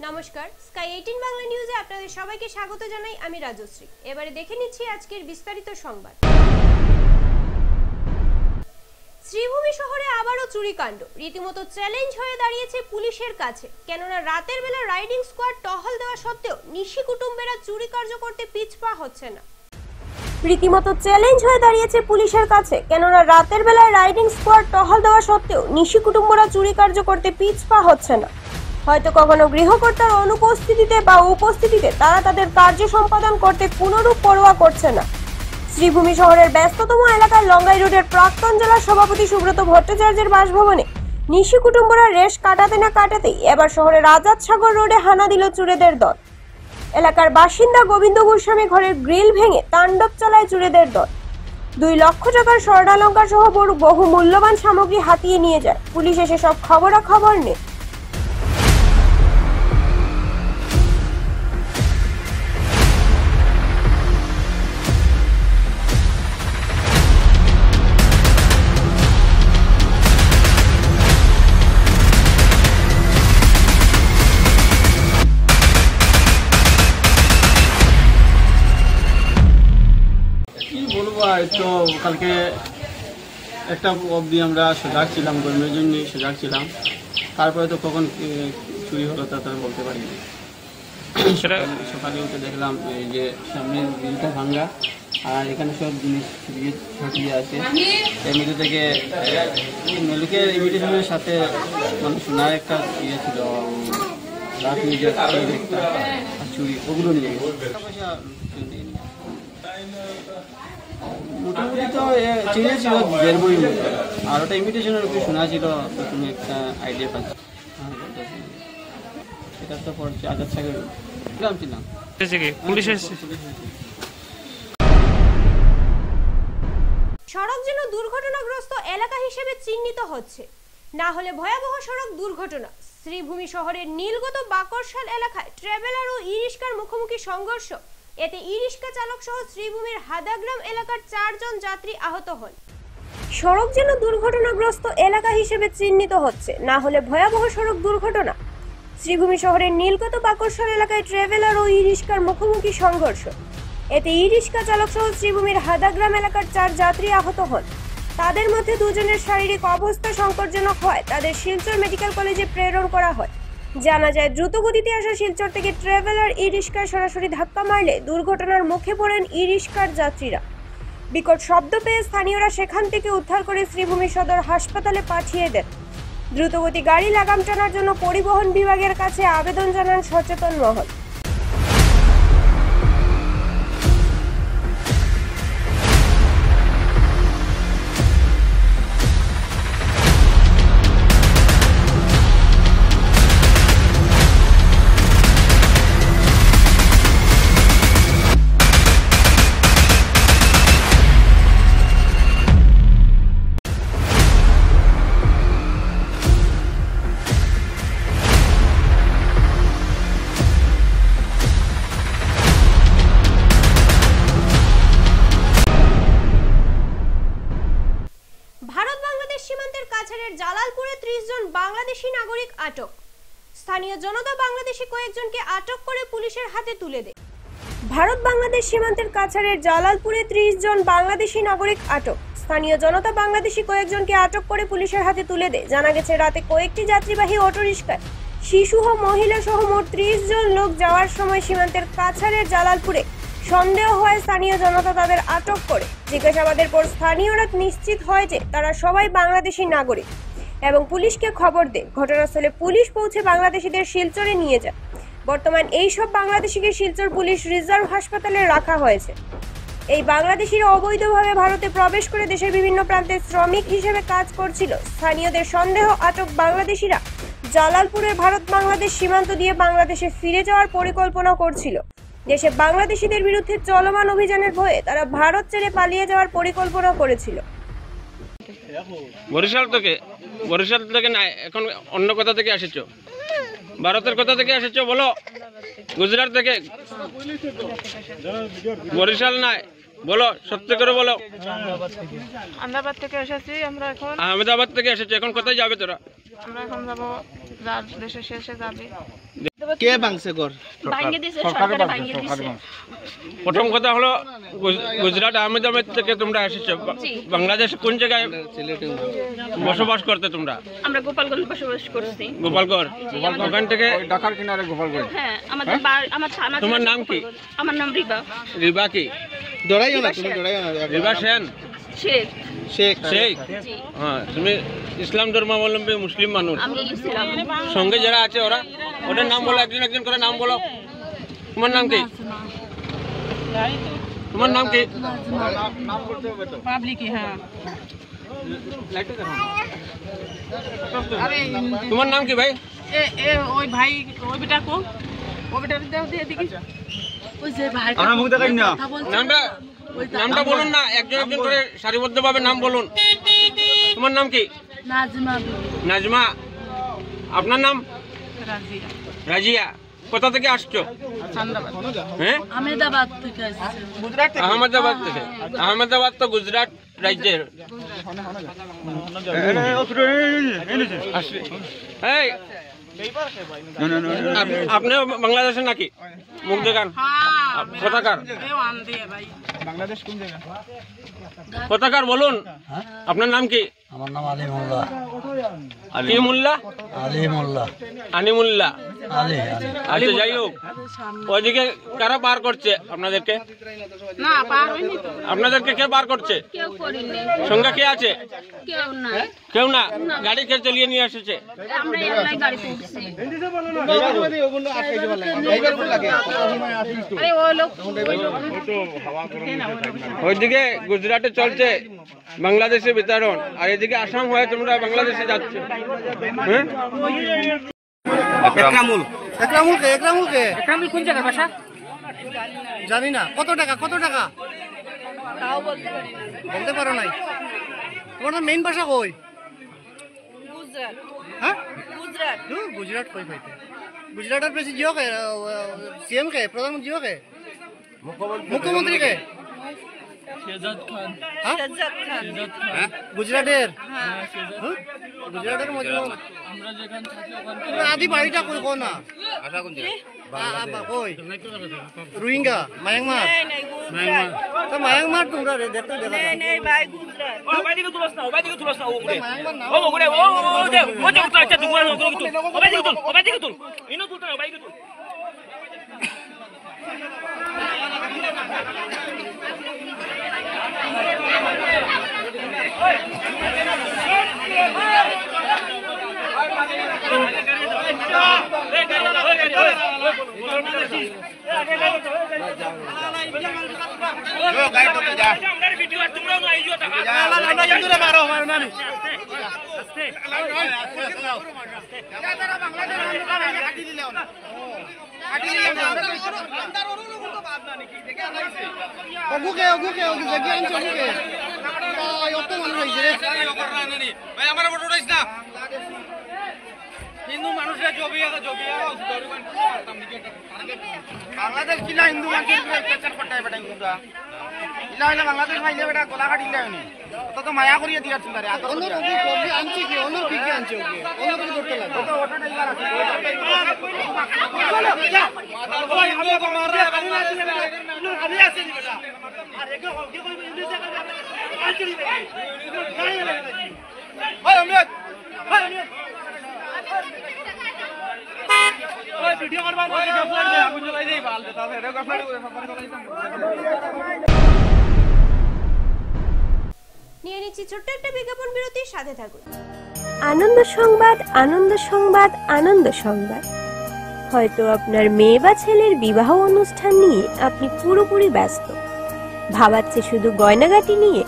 নমস্কার, স্কাই 18 বাংলা নিউজে আপনাদের সবাইকে স্বাগত জানাই। আমি রাজশ্রী। এবারে দেখে নিচ্ছি আজকের বিস্তারিত সংবাদ। শ্রীভূমি শহরে আবারও চুরিকাণ্ড, রীতিমতো চ্যালেঞ্জ হয়ে দাঁড়িয়েছে পুলিশের কাছে। কেননা রাতের বেলা রাইডিং স্কোয়াড টহল দেওয়া সত্ত্বেও নিশি কুটুম্বেরা চুরি কার্য করতে পিছপা হচ্ছে না। রীতিমতো চ্যালেঞ্জ হয়ে দাঁড়িয়েছে পুলিশের কাছে, কেননা রাতের বেলায় রাইডিং স্কোয়াড টহল দেওয়া সত্ত্বেও নিশি কুটুম্বরা চুরি কার্য করতে পিছপা হচ্ছে না। হয়তো কখনো গৃহকর্তার অনুপস্থিতিতে বা উপস্থিতিতে তারা তাদের কার্য সম্পাদন করতে কোনরূপ পরোয়া করছে না। শ্রীভূমি শহরের ব্যস্ততম এলাকার লঙ্গাই রোডের প্রাক্তন জেলা সভাপতি সুব্রত ভট্টাচার্যের বাসভবনে নিশি কুটুম্বরা রেশ কাটাতে না কাটাতেই এবার শহরের আজাদ সাগর রোডে হানা দিল চোরেদের দল। এলাকার বাসিন্দা গোবিন্দ গোস্বামী ঘরের গ্রিল ভেঙে তাণ্ডব চালায় চোরেদের দল। 2 লক্ষ টাকার স্বর্ণালঙ্কার সহ বহু মূল্যবান সামগ্রী হাতিয়ে নিয়ে যায়। পুলিশ এসে সব খবরাখবর নেয়। তো কালকে একটা অবধি আমরা সজাগ ছিলাম, গরমের জন্য সজাগ ছিলাম। তারপরে তো কখন চুরি হলো তা তো বলতে পারিনি। সকালে উঠে দেখলাম যে সামনে গ্রিলটা ভাঙ্গা আর এখানে সব জিনিস ছড়িয়ে আছে। এর মধ্যে থেকে মেলুকের ইমিটেশনের সাথে মানে সোনার একটা ইয়ে ছিল, রাত নিজের একটা চুরি, ওগুলো নিয়ে পয়সা মোটামুটি তো চিনে ছিল 1.5 বই আর ওটা ইমিটেশনের উপরে শোনা ছিল। তুমি একটা আইডিয়া পাচ্ছ এটা তো পড়ছে আজাদ সাগর ছিলাম। সড়ক যেন দুর্ঘটনাগ্রস্ত এলাকা হিসেবে চিহ্নিত হচ্ছে, না হলে ভয়াবহ সড়ক দুর্ঘটনা। শ্রীভূমি শহরের নীলগত বাকরশাল এলাকায় ট্রাভেলার ও ই-রিক্সার মুখোমুখি সংঘর্ষ। এতে ই-রিক্সা চালক সহ শ্রীভূমির হাদাগ্রাম এলাকার 4 জন যাত্রী আহত হন। সড়ক যেন দুর্ঘটনাগ্রস্ত এলাকা হিসেবে চিহ্নিত হচ্ছে, না হলে ভয়াবহ সড়ক দুর্ঘটনা। শ্রীভূমি শহরের নীলগত বাকরশাল এলাকায় ট্রাভেলার ও ই-রিক্সার মুখোমুখি সংঘর্ষ। এতে ই-রিক্সা চালক সহ শ্রীভূমির হাদাগ্রাম এলাকার 4 যাত্রী আহত হন। তাদের মধ্যে 2 জনের শারীরিক অবস্থা সংকটজনক হয় তাদের শিলচর মেডিকেল কলেজে প্রেরণ করা হয়। জানা যায়, দ্রুত গতিতে আসা শিলচর থেকে ট্রাভেলার ই-রিক্সায় সরাসরি ধাক্কা মারলে দুর্ঘটনার মুখে পড়েন ই-রিক্সার যাত্রীরা। বিকট শব্দ পেয়ে স্থানীয়রা সেখান থেকে উদ্ধার করে শ্রীভূমি সদর হাসপাতালে পাঠিয়ে দেন। দ্রুতগতি গাড়ি লাগাম টানার জন্য পরিবহন বিভাগের কাছে আবেদন জানান সচেতন মহল। ভারত বাংলাদেশ সীমান্তের কাছাড়ের জালালপুরে 30 জন বাংলাদেশি নাগরিক আটক। স্থানীয় জনতা বাংলাদেশি কয়েকজনকে আটক করে পুলিশের হাতে তুলে দেয়। ভারত বাংলাদেশ সীমান্তের কাছাড়ের জালালপুরে 30 জন বাংলাদেশি নাগরিক আটক। স্থানীয় জনতা বাংলাদেশি কয়েকজনকে আটক করে পুলিশের হাতে তুলে দেয়। জানা গেছে, রাতে কয়েকটি যাত্রীবাহী অটোরিকশায় শিশু ও মহিলা সহ মোট 30 জন লোক যাওয়ার সময় সীমান্তের কাছাড়ের জালালপুরে সন্দেহ হয় স্থানীয় জনতা তাদের আটক করে। জিজ্ঞাসাবাদের পর স্থানীয়রা নিশ্চিত হয় যে তারা সবাই বাংলাদেশি নাগরিক এবং পুলিশকে খবর দেয়। ঘটনাস্থলে পুলিশ পৌঁছে বাংলাদেশিদের শিলচরে নিয়ে যায়। বর্তমান এই সব বাংলাদেশিকে শিলচর পুলিশ রিজার্ভ হাসপাতালে রাখা হয়েছে। এই বাংলাদেশিরা অবৈধভাবে ভারতে প্রবেশ করে দেশের বিভিন্ন প্রান্তে শ্রমিক হিসেবে কাজ করছিল। স্থানীয়দের সন্দেহ, আটক বাংলাদেশিরা জালালপুরের ভারত বাংলাদেশ সীমান্ত দিয়ে বাংলাদেশে ফিরে যাওয়ার পরিকল্পনা করছিল। দেশে বাংলাদেশিদের বিরুদ্ধে চলমান অভিযানের ভয়ে তারা ভারত ছেড়ে পালিয়ে যাওয়ার পরিকল্পনা করেছিল। বরিশাল থেকে না, এখন অন্য কোথা থেকে এসেছো? ভারতের কোথা থেকে এসেছো বলো? গুজরাট থেকে? বরিশাল নাই, বলো, সত্যি করে বলো। আহমেদাবাদ থেকে এসেছি আমরা। এখন আহমেদাবাদ থেকে এসেছি, এখন কোথায় যাবে তোরা? আমরা এখন যাবো, দেশের শেষে যাবে। কে ভাঙছে ঘর? ভাঙিয়ে দিয়েছে, সরকারে ভাঙিয়ে দিয়েছে। প্রথম কথা হলো গুজরাট আহমেদাবাদ থেকে তোমরা এসেছো। বাংলাদেশ কোন জায়গায় বসবাস করতে তোমরা? আমরা গোপালগঞ্জ বসবাস করছি। গোপালগড়। ওখান থেকে ঢাকার কিনারে গোপালগঞ্জ। হ্যাঁ, আমাদের আমার থানা। তোমার নাম কি? আমার নাম রিবা। রিবা কি? ডরাইও না, তুমি ডরাইও না। রিবা সেন? শেখ। শেখ। শেখ। জি, হ্যাঁ, তুমি ইসলাম ধর্মাবলম্বী মুসলিম মানুষ। আমি ইসলাম। সঙ্গে যারা আছে ওদের নাম বলো, একজন একজন করে নাম বলো। তোমার নাম কি? তোমার নাম কি? পাবলিক। হ্যাঁ, তোমার নাম কি ভাই? ওই ভাই, ওই বেটা কো, ওই বেটা দিয়ে দিকে। ওই যে ভাই, আমরা মুখ দেখাই না। নামটা বলুন না, একজন একজন করে সারিবদ্ধভাবে নাম বলুন। তোমার নাম কি? নাজমা। নাজমা। আপনার নাম? রাজিয়া। রাজিয়া। কোথা থেকে আসছো? হ্যাঁ, আহমেদাবাদ থেকে আসছে। আহমেদাবাদ থেকে। আহমেদাবাদ তো গুজরাট রাজ্যের। এই, আপনিও বাংলাদেশের নাকি? মুখ দেখান। কোথাকার? বাংলাদেশ কোন জায়গা? কোথাকার বলুন। আপনার নাম কি? আমার নাম আলী মোল্লা। কি মোল্লা? আলী মোল্লা। আনিমুল্লাহ। আলী আচ্ছা, যাই হোক, ওইদিকে কারা পার করছে আপনাদেরকে? না, পার হয়নি তো। আপনাদেরকে কে পার করছে? কেউ করিনি। সঙ্গে কে আছে? কেউ নাই। কেউ না। গাড়ি কে চালিয়ে নিয়ে এসেছে? আমরা এলাই গাড়িতে উঠছি। আরে ও লোক ওইদিকে গুজরাটে চলছে বাংলাদেশে বিতরণ, আর এদিকে আসাম হয়ে তোমরা বাংলাদেশে যাচ্ছ। হ্যাঁ, একরামুল। একরামুল কে? একরামুল কে? একরামুল কোন জায়গা বাসা? জানি না। কত টাকা? কত টাকা? তাও বলতে পারি না। বলতে পারো নাই? তোমার মেইন ভাষা কই? গুজরাট। হ্যাঁ, গুজরাট। গুজরাট কই পাইতে? গুজরাটের প্রেসিডেন্ট জিও কে? সিএম কে? প্রধানমন্ত্রী জিও কে? মুখ্যমন্ত্রী কে? শেহজাদ খান। হ্যাঁ? শেহজাদ খান। হ্যাঁ? গুজরাটের? হ্যাঁ। হ্যাঁ? গুজরাটের মধ্যে আমরা যেখানে থাকি ওখানে তোমরা আদি বাড়িটা কই? কোন না? কই? রোহিঙ্গা? মায়ানমার? নাই গুজরাট। তো মায়ানমার তোমরা রে দেখতে দেখা যায়। নাই ভাই গুজরাট। মায়ানমার হিন্দু মানুষরা বাংলাদেশ কিনা হিন্দু মানুষের পাঠায় বেটা হিন্দুরা ইলা হইলে বাংলাদেশ মাইলে বেটা গলা কাটিলে হয়নি তো মায়া করিয়ে দিয়া চিন্তারে আনছি কি? অন্য কি কি আনছে? অন্য কিছু করতে লাগে। নিয়ে নিচ্ছি ছোট্ট একটা বিজ্ঞাপন বিরতির সাথে থাকুন। আনন্দ সংবাদ, আনন্দ সংবাদ, আনন্দ সংবাদ। হয়তো আপনার মেয়ে বা ছেলের বিবাহ অনুষ্ঠান নিয়ে আপনি পুরোপুরি ব্যস্ত, ভাবাচ্ছে শুধু গয়নাগাটি নিয়ে।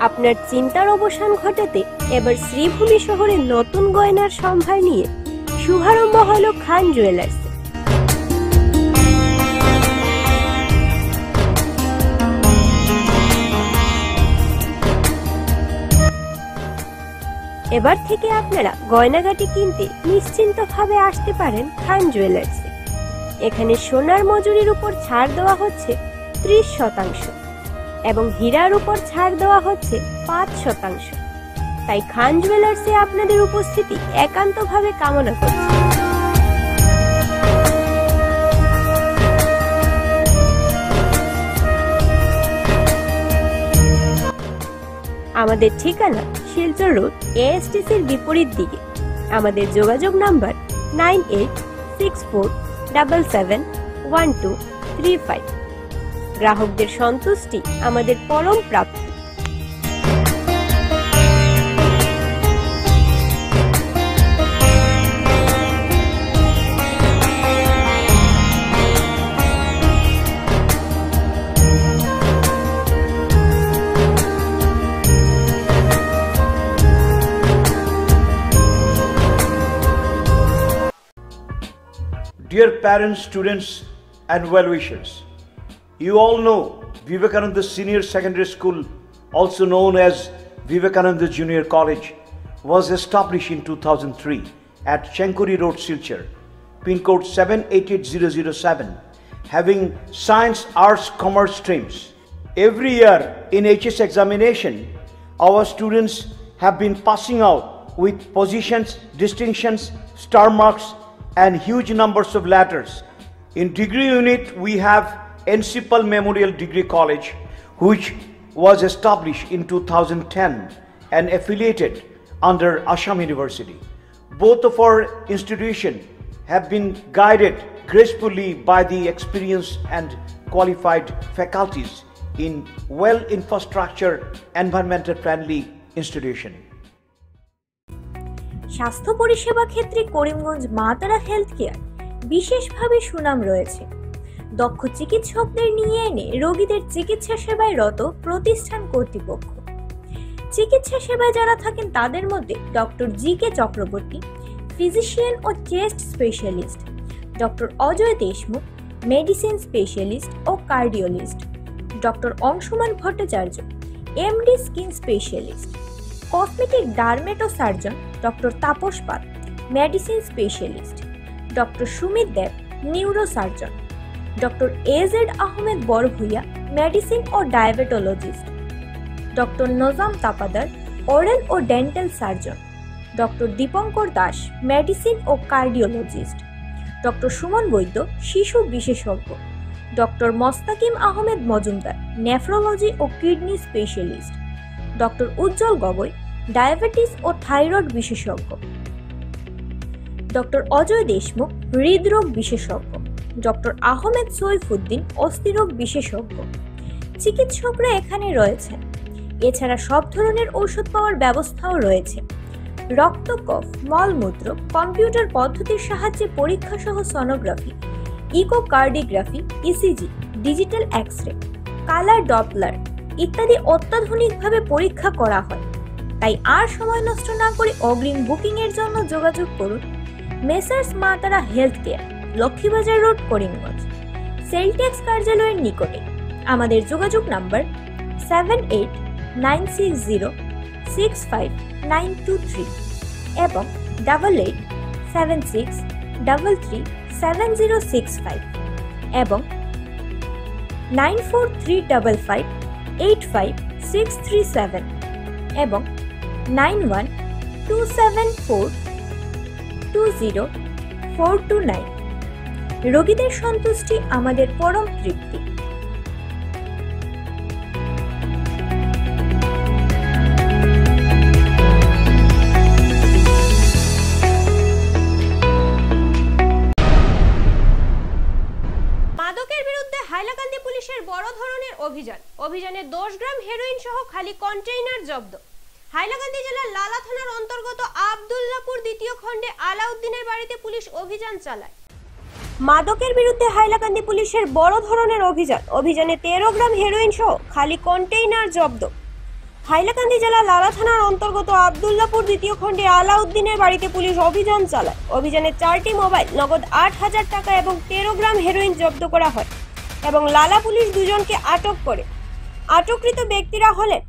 আপনার চিন্তার অবসান ঘটাতে এবার শ্রীভূমি শহরে নতুন গয়নার সম্ভার নিয়ে শুভারম্ভ হলো খান জুয়েলার্স। এবার থেকে আপনারা গয়নাগাটি কিনতে নিশ্চিন্তভাবে আসতে পারেন খান জুয়েলার্সে। এখানে সোনার মজুরির উপর ছাড় দেওয়া হচ্ছে 30% এবং হীরার উপর ছাড় দেওয়া হচ্ছে 5%। তাই খান জুয়েলার্সে আপনাদের উপস্থিতি একান্তভাবে কামনা করছি। আমাদের ঠিকানা শিলচর রোড ASTCর বিপরীত দিকে। আমাদের যোগাযোগ নাম্বার 9864771235। গ্রাহকদের সন্তুষ্টি আমাদের পরম প্রাপ্তি। Dear parents, students and well-wishers, you all know Vivekananda Senior Secondary School, also known as Vivekananda Junior College, was established in 2003 at Chenkuri Road, Silchar, pin code 788007, having science, arts, commerce streams. Every year in HS examination, our students have been passing out with positions, distinctions, star marks, and huge numbers of letters. In degree unit, we have Encipal Memorial Degree College, which was established in 2010 and affiliated under Assam University. Both of our institutions have been guided gracefully by the experienced and qualified faculties in well-infrastructure, environmental-friendly institution. স্বাস্থ্য পরিষেবা ক্ষেত্রে করিমগঞ্জ মা তারা health care বিশেষভাবে সুনাম রয়েছে। দক্ষ চিকিৎসকদের নিয়ে এনে রোগীদের চিকিৎসা সেবায় রত প্রতিষ্ঠান কর্তৃপক্ষ। চিকিৎসা সেবায় যারা থাকেন তাদের মধ্যে ডক্টর GK চক্রবর্তী, ফিজিশিয়ান ও chest specialist, doctor Ajay Deshmukh, medicine specialist ও cardiologist, doctor Anshuman Bhattacharya, MD skin specialist, cosmetic dermato surgeon doctor Tapas Pal, medicine specialist, doctor Sumit Deb, neuro surgeon, doctor AZ Ahmed Barbhuiya, medicine ও diabetologist, doctor Nazam Tapadar, oral ও dental surgeon, doctor Dipankar Das, medicine ও cardiologist, doctor Suman Baidya, শিশু বিশেষজ্ঞ, doctor Mostakim Ahmed Majumdar, nephrology ও kidney specialist, doctor উজ্জ্বল Gogoi, diabetes ও thyroid বিশেষজ্ঞ, doctor Ajay Deshmukh, হৃদরোগ বিশেষজ্ঞ, doctor Ahmed Saifuddin, অস্থিরোগ বিশেষজ্ঞ। চিকিৎসকরা এখানে রয়েছেন। এছাড়া সব ধরনের ঔষধ পাওয়ার ব্যবস্থাও রয়েছে। রক্ত, কফ, মলমূত্র কম্পিউটার পদ্ধতির সাহায্যে পরীক্ষা সহ sonography, echocardiography, ECG, digital X-ray, colour Doppler ইত্যাদি অত্যাধুনিকভাবে পরীক্ষা করা হয়। তাই আর সময় নষ্ট না করে অগ্রিম বুকিং এর জন্য যোগাযোগ করুন মেসার্স মা তারা health care, Laxmibazar road, Karimganj, Celtex কার্যালয়ের নিকটে। আমাদের যোগাযোগ নাম্বার 7896065923 এবং 8876337065 এবং 9435585637 এবং 9127420429। রোগীদের সন্তুষ্টি আমাদের পরম তৃপ্তি। মাদকের বিরুদ্ধে হাইলাকান্দি পুলিশের বড় ধরনের অভিযানে 10 গ্রাম হেরোইন সহ খালি কন্টেইনার জব্দ। হাইলাকান্দি জেলার লালা থানার অন্তর্গত আব্দুল্লাহপুর দ্বিতীয় খণ্ডে আলাউদ্দিনের বাড়িতে পুলিশ অভিযান চালায়। মাদকের বিরুদ্ধে হাইলাকান্দি পুলিশের বড় ধরনের অভিযানে 13 গ্রাম হেরোইন সহ খালি কন্টেইনার জব্দ। হাইলাকান্দি জেলার লালা থানার অন্তর্গত আব্দুল্লাহপুর দ্বিতীয় খণ্ডে আলাউদ্দিনের বাড়িতে পুলিশ অভিযান চালায়। অভিযানে 4টি মোবাইল, নগদ 8000 টাকা এবং 13 গ্রাম হেরোইন জব্দ করা হয় এবং লালা পুলিশ 2 জনকে আটক করে। আটককৃত ব্যক্তিরা হলেন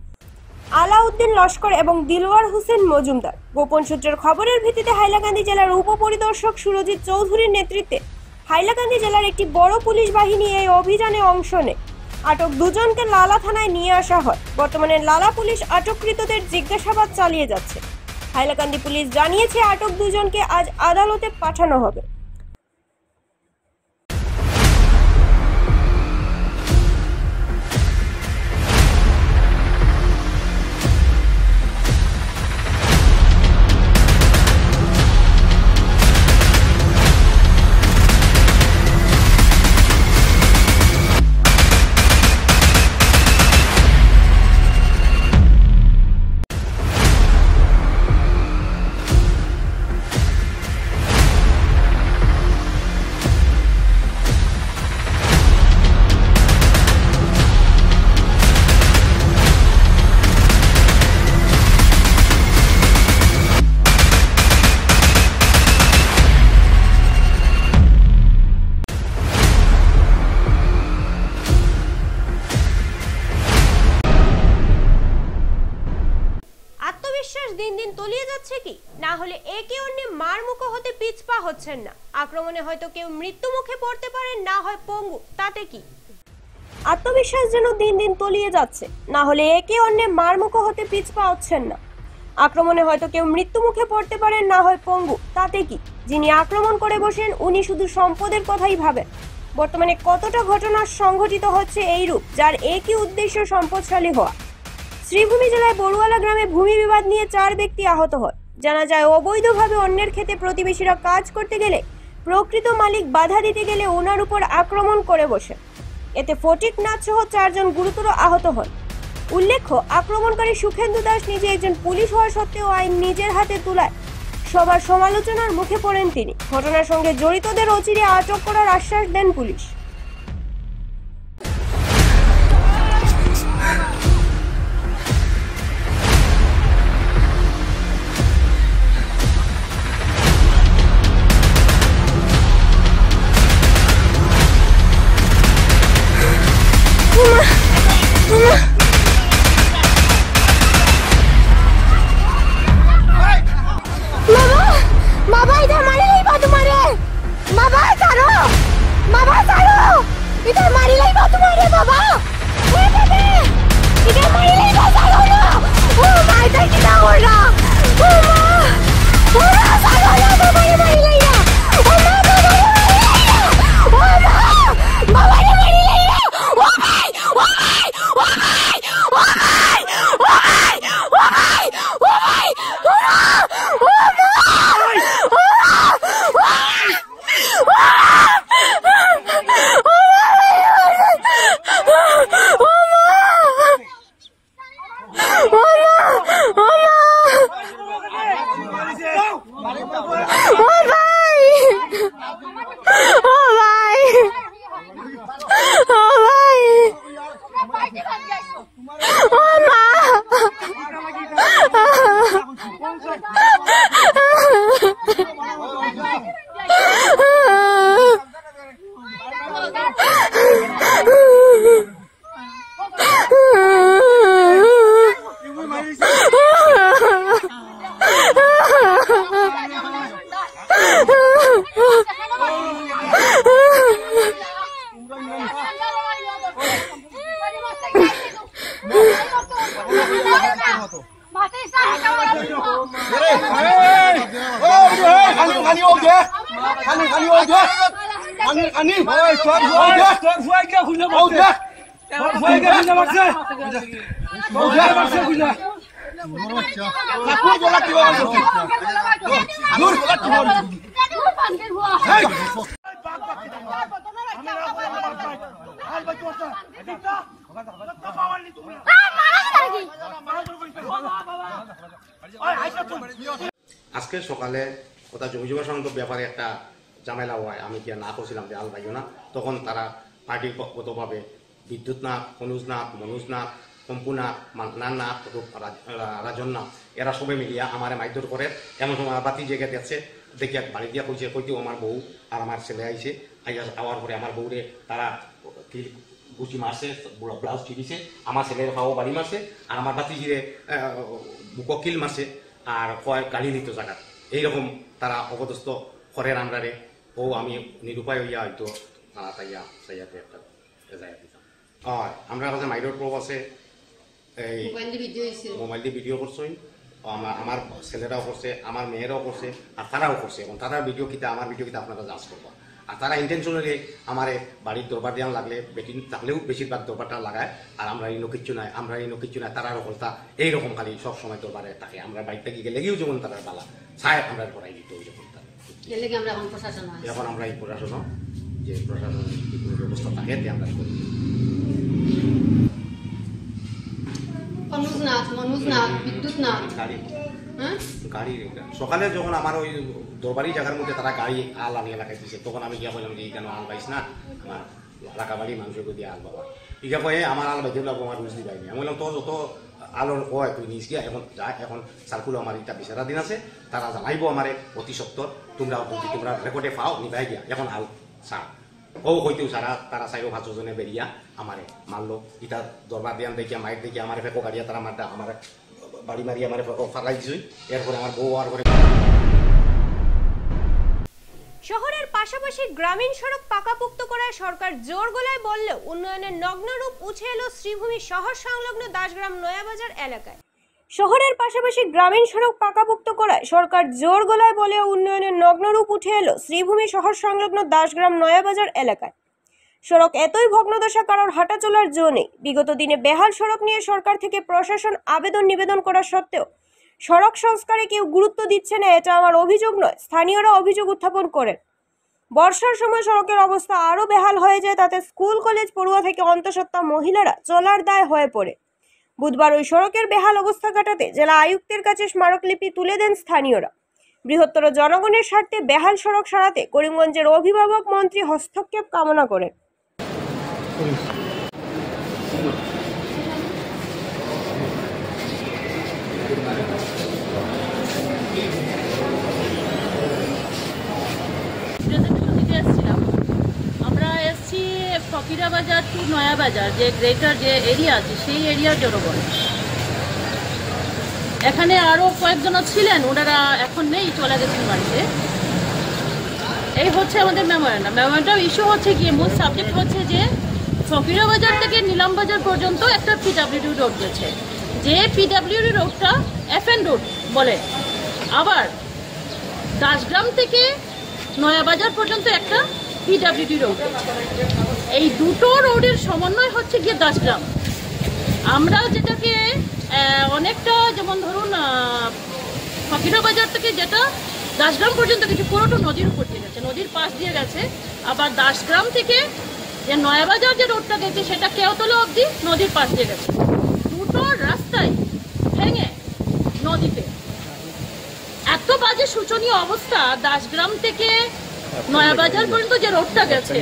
আলাউদ্দিন লস্কর এবং দিলওয়ার হোসেন মজুমদার। গোপন সূত্রের খবরের ভিত্তিতে হাইলাকান্দি জেলার উপপরিদর্শক সুরজিৎ চৌধুরীর নেতৃত্বে হাইলাকান্দি জেলার একটি বড় পুলিশ বাহিনী এই অভিযানে অংশ নেয়। আটক 2 জনকে লালা থানায় নিয়ে আসা হয়। বর্তমানে লালা পুলিশ আটককৃতদের জিজ্ঞাসাবাদ চালিয়ে যাচ্ছে। হাইলাকান্দি পুলিশ জানিয়েছে আটক 2 জনকে আজ আদালতে পাঠানো হবে। হচ্ছেন না। আক্রমণে হয়তো কেউ মৃত্যু মুখে পড়তে পারেন, না হয় পঙ্গু, তাতে কি? আত্মবিশ্বাস যেন দিন দিন তলিয়ে যাচ্ছে, না হলে একে অন্যে মারমুখো হতে পিছপা হচ্ছেন না। আক্রমণে হয়তো কেউ মৃত্যু মুখে পড়তে পারেন, না হয় পঙ্গু, তাতে কি? যিনি আক্রমণ করে বসেন উনি শুধু সম্পদের কথাই ভাবেন। বর্তমানে কতটা ঘটনা সংঘটিত হচ্ছে এই রূপ, যার একই উদ্দেশ্য সম্পদশালী হওয়া। শ্রীভূমি জেলায় বড়ুয়ালা গ্রামে ভূমি বিবাদ নিয়ে 4 ব্যক্তি আহত হয়। জানা যায় অবৈধভাবে অন্যের ক্ষেতে প্রতিবেশীরা কাজ করতে গেলে প্রকৃত মালিক বাধা দিতে গেলে ওনার উপর আক্রমণ করে বসে। এতে ফটিক নাথ সহ 4 জন গুরুতর আহত হন। উল্লেখ্য, আক্রমণকারী সুখেন্দু দাস নিজে একজন পুলিশ হওয়া সত্ত্বেও আইন নিজের হাতে তুলায় সবার সমালোচনার মুখে পড়েন তিনি। ঘটনার সঙ্গে জড়িতদের অচিরে আটক করার আশ্বাস দেন পুলিশ। बाबा इधर मारी नहीं बात तुम्हारे, बाबा सारो इधर मारी नहीं बात तुम्हारे, बाबा इधर मारी नहीं बात सारो ना, ओ माय इधर कितना हो रहा, ओ मां सारो ना, बाबा ने मारी नहीं ना, ओ मां बाबा ने मारी नहीं ना, ओ भाई ओ भाई ओ भाई ओ भाई ओ भाई ओ भाई ओ भाई আজকে সকালে ওটা জমি জমা সংক্রান্ত ব্যাপারে একটা ঝামেলা হয়, আমি কি না করছিলাম যে আলবাইও না, তখন তারা পার্টিগতভাবে বিদ্যুৎ নাথ, অনুজ নাথ, মনোজ নাথ, কম্পু নাথ, মান্নান নাথ, রাজন নাথ, এরা সবাই মিলিয়া আমার মারধর করে। এমন সময় বাতি জেগে দেখছে, দেখি বাড়ি দিয়া কইছে, কইতেও আমার বউ আর আমার ছেলে আইছে, আওয়ার পরে আমার বউরে তারা গুচি মারছে, ব্লাউজ ছিঁড়িছে, আমার ছেলের পাও বাড়ি মারছে, আর আমার বাতিজিরে বুকো কিল মারছে, আর কয় গালি দিত জায়গা। এইরকম তারা অপদস্থ করেন আমরারে। ও আমি নিরুপায় হইয়া হয়তো তাইয়া সাইয়াতে একটা জায়গা দিতাম। হয় আমরা কাছে মাইডর প্রুফ আছে, এই মোবাইল দিয়ে ভিডিও করছই, আমার ছেলেরাও করছে, আমার মেয়েরাও করছে, আর তারাও করছে। এবং তারা ভিডিও কিতা, আমার ভিডিও কিতা আপনারা যাচ করবো। আর তারা ইন্টেনশনালি আমার বাড়ির দরবার দেওয়ান লাগলে বেটি থাকলেও বেশিরভাগ দরবারটা লাগায়। আর আমরা এই কিচ্ছু নাই, আমরা এই কিচ্ছু নাই, তারা রকলতা এইরকম খালি সবসময় দরবারে থাকে। আমরা বাড়িতে গিয়ে লেগেও যেমন তারা বালা ছায় আমরা করাই দিত ওই যখন এখন আমরা এই প্রশাসন যে প্রশাসন ব্যবস্থা থাকে আমরা করি। গাড়ি সকালে যখন আমার ওই দরবারি জায়গার মধ্যে তারা গাড়ি আল আনিয়ে লাগাই দিচ্ছে, তখন আমি গিয়া বললাম যে কেন আল পাইস না, আমার এলাকা বাড়ি মানুষকে দিয়ে আল বাবা ইগা কয়ে আমার আল বাইতে লাগবো, আমার বুঝতে পারিনি। আমি বললাম তো যত আলোর কয় তুই নিস গিয়া, এখন যা এখন সার্কুল আমার এটা বিচারা দিন আছে, তারা জানাইবো আমারে অতি সত্তর, তোমরা রেকর্ডে পাও নিবাই গিয়া এখন আল সার। ও হইতেও সারা তারা 4-5 জনে বেরিয়া আমারে মারলো। ইটা দরবার দিয়ান দেখিয়া মাইক দেখিয়া আমার ফেকো গাড়িয়া তারা মারটা আমার বাড়ি মারিয়া আমার ফালাই দিছই। এরপরে আমার বউ আর করে শহরের পাশাপাশি গ্রামীণ সড়ক পাকাপোক্ত করায় সরকার জোর গলায় বললেও উন্নয়নের নগ্নরূপ উঠে এলো শ্রীভূমি শহর সংলগ্ন দাসগ্রাম নয়াবাজার এলাকায়। শহরের পাশাপাশি গ্রামীণ সড়ক পাকাপোক্ত করায় সরকার জোর গলায় বলেও উন্নয়নের নগ্নরূপ উঠে এলো শ্রীভূমি শহর সংলগ্ন দাসগ্রাম নয়াবাজার এলাকায়। সড়ক এতই ভগ্নদশা কারোর হাঁটা চলার জো নেই। বিগত দিনে বেহাল সড়ক নিয়ে সরকার থেকে প্রশাসন নিবেদন করা সত্ত্বেও সড়ক সংস্কারে কেউ গুরুত্ব দিচ্ছে না, এটা আমার অভিযোগ নয়, স্থানীয়রা অভিযোগ উত্থাপন করেন। বর্ষার সময় সড়কের অবস্থা আরও বেহাল হয়ে যায়, তাতে স্কুল কলেজ পড়ুয়া থেকে অন্তঃসত্ত্বা মহিলারা চলার দায় হয়ে পড়ে। বুধবার ওই সড়কের বেহাল অবস্থা কাটাতে জেলা আয়ুক্তের কাছে স্মারকলিপি তুলে দেন স্থানীয়রা। বৃহত্তর জনগণের স্বার্থে বেহাল সড়ক সারাতে করিমগঞ্জের অভিভাবক মন্ত্রী হস্তক্ষেপ কামনা করেন। আমরা এসছি ফকিরা বাজার টু নয়া বাজার, যে গ্রেটার যে এরিয়া আছে সেই এরিয়ার জনগণ। এখানে আরও কয়েকজন ছিলেন, ওনারা এখন নেই, চলে গেছেন বাড়িতে। এই হচ্ছে আমাদের মেমোরেন্ডাম ইস্যু হচ্ছে গিয়ে মূল সাবজেক্ট হচ্ছে যে ফকিরা বাজার থেকে নিলাম বাজার পর্যন্ত একটা পিডাব্লিউডি রোড গেছে, যে পিডাব্লিউডি রোডটা FN রোড বলে। আবার দাসগ্রাম থেকে নয়া বাজার পর্যন্ত একটা পিডাব্লিউডি রোড। এই দুটো রোডের সমন্বয় হচ্ছে গিয়ে দাসগ্রাম। আমরা যেটাকে অনেকটা, যেমন ধরুন ফকিরা বাজার থেকে যেটা দাসগ্রাম পর্যন্ত কিছু পুরোটা নদীর উপর দিয়ে গেছে, নদীর পাশ দিয়ে গেছে। আবার দাসগ্রাম থেকে যে নয়াবাজার যে রোডটা গেছে সেটা কেওতলা অবধি নদীর পাশ দিয়ে গেছে। দুটো রাস্তায় ভেঙে নদীতে। এত বাজে শোচনীয় অবস্থা। দাসগ্রাম থেকে নয়াবাজার পর্যন্ত যে রোডটা গেছে,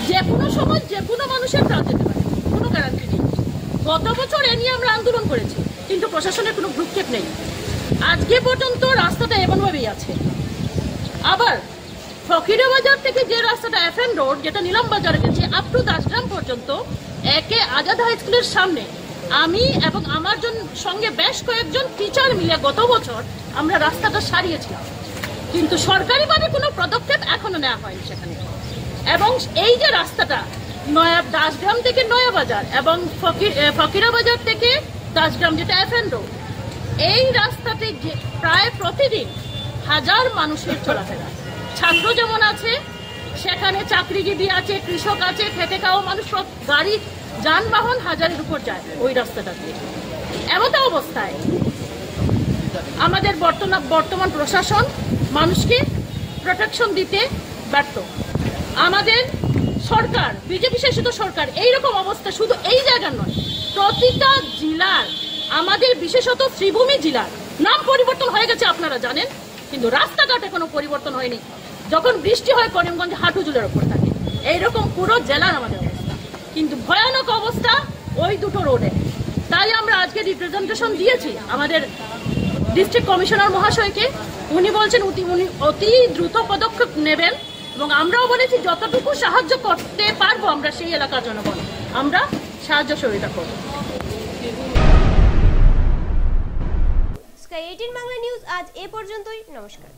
যে কোনো সময় যে কোনো মানুষের প্রাণ যেতে পারে, কোনো গ্যারান্টি নেই। গত বছর এ নিয়ে আমরা আন্দোলন করেছি, কিন্তু প্রশাসনের কোনো ভ্রুক্ষেপ নেই। আজকে পর্যন্ত রাস্তাটা এমনভাবেই আছে। আবার ফকিরা বাজার থেকে যে রাস্তাটা FN রোড, যেটা নিলাম বাজারে গেছে আপ টু দাসগ্রাম পর্যন্ত, একে আজাদ হাই স্কুলের সামনে আমি এবং আমার সঙ্গে বেশ কয়েকজন টিচার মিলে গত বছর আমরা রাস্তাটা সারিয়েছিলাম, কিন্তু সরকারিভাবে কোনো পদক্ষেপ এখনো নেওয়া হয়নি সেখানে। এবং এই যে রাস্তাটা দাসগ্রাম থেকে নয়া বাজার এবং ফকিরা বাজার থেকে দাসগ্রাম, যেটা FN রোড, এই রাস্তাতে প্রায় প্রতিদিন হাজার মানুষের চলাফেরা। ছাত্র যেমন আছে, সেখানে চাকরিজীবী আছে, কৃষক আছে, খেটে খাওয়া মানুষ, সব গাড়ি যানবাহন হাজারের উপর যায় ওই রাস্তাটা দিয়ে। এমন অবস্থায় আমাদের বর্তমান প্রশাসন মানুষকে প্রোটেকশন দিতে ব্যর্থ। আমাদের সরকার, বিজেপি শাসিত সরকার, এইরকম অবস্থা শুধু এই জায়গা নয়, প্রতিটা জেলার, আমাদের বিশেষত শ্রীভূমি জেলার নাম পরিবর্তন হয়ে গেছে আপনারা জানেন, কিন্তু রাস্তাঘাটে কোনো পরিবর্তন হয়নি। যখন বৃষ্টি হয় করিমগঞ্জ হাঁটু জুলের ওপর থাকে, এইরকম পুরো জেলার আমাদের অবস্থা। কিন্তু ভয়ানক অবস্থা ওই দুটো রোডে। তাই আমরা আজকে রিপ্রেজেন্টেশন দিয়েছি আমাদের ডিস্ট্রিক্ট কমিশনার মহাশয়কে। উনি বলছেন উনি অতি দ্রুত পদক্ষেপ নেবেন, এবং আমরাও বলেছি যতটুকু সাহায্য করতে পারবো আমরা সেই এলাকার জনগণ আমরা সাহায্য সহযোগিতা করব। স্কাই 18 বাংলা নিউজ আজ এ পর্যন্তই। নমস্কার।